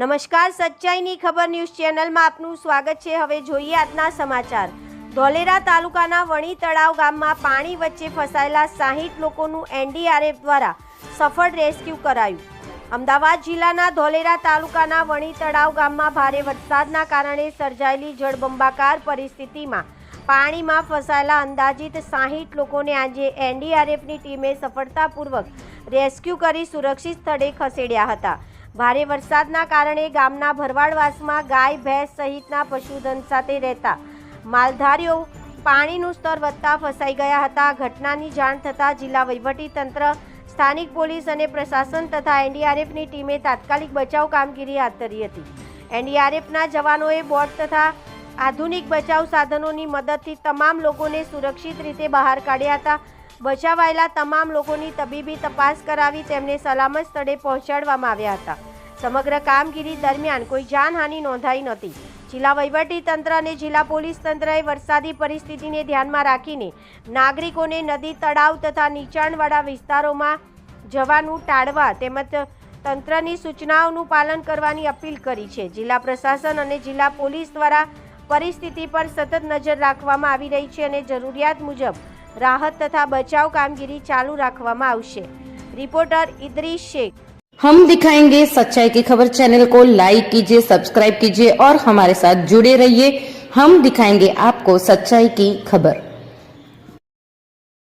નમસ્કાર, સચ્ચાઈની ખબર ન્યૂઝ ચેનલમાં આપનું સ્વાગત છે। હવે જોઈએ આજના સમાચાર। ધોલેરા તાલુકાના વણી તળાવ ગામમાં પાણી વચ્ચે ફસાયેલા 60 લોકોનું એનડીઆરએફ દ્વારા સફળ રેસ્ક્યુ કરાયું। અમદાવાદ જિલ્લાના ધોલેરા તાલુકાના વણી તળાવ ગામમાં ભારે વરસાદના કારણે સર્જાયેલી જળબંબાકાર પરિસ્થિતિમાં પાણીમાં ફસાયેલા અંદાજિત 60 લોકોને આજે એનડીઆરએફની ટીમે સફળતાપૂર્વક રેસ્ક્યુ કરી સુરક્ષિત સ્થળે ખસેડ્યા હતા। ભારે વરસાદના કારણે ગામના ભરવાડવાસમાં ગાય ભેંસ સહિતના પશુધન સાથે રહેતા માલધારીઓ પાણીનું સ્તર વધતા ફસાઈ ગયા હતા। ઘટનાની જાણ થતાં જિલ્લા વહીવટીતંત્ર, સ્થાનિક પોલીસ અને પ્રશાસન તથા એનડીઆરએફની ટીમે તાત્કાલિક બચાવ કામગીરી હાથ ધરી હતી। એનડીઆરએફના જવાનોએ બોટ તથા આધુનિક બચાવ સાધનોની મદદથી તમામ લોકોને સુરક્ષિત રીતે બહાર કાઢ્યા હતા। બચાવાયેલા તમામ લોકોની તબીબી તપાસ કરાવી તેમને સલામત સ્થળે પહોંચાડવામાં આવ્યા હતા। સમગ્ર કામગીરી દરમિયાન કોઈ જાનહાનિ નોંધાઈ નહોતી। જિલ્લા વહીવટીતંત્ર અને જિલ્લા પોલીસ તંત્રએ વરસાદી પરિસ્થિતિને ધ્યાનમાં રાખીને નાગરિકોને નદી, તળાવ તથા નીચાણવાળા વિસ્તારોમાં જવાનું ટાળવા તેમજ તંત્રની સૂચનાઓનું પાલન કરવાની અપીલ કરી છે। જિલ્લા પ્રશાસન અને જિલ્લા પોલીસ દ્વારા પરિસ્થિતિ પર સતત નજર રાખવામાં આવી રહી છે અને જરૂરિયાત મુજબ राहत तथा बचाव कामगिरी चालू रखवामा आवशे। रिपोर्टर इदरीस शेख। हम दिखाएंगे सच्चाई की खबर चैनल को लाइक कीजिए, सब्सक्राइब कीजिए और हमारे साथ जुड़े रहिए। हम दिखाएंगे आपको सच्चाई की खबर।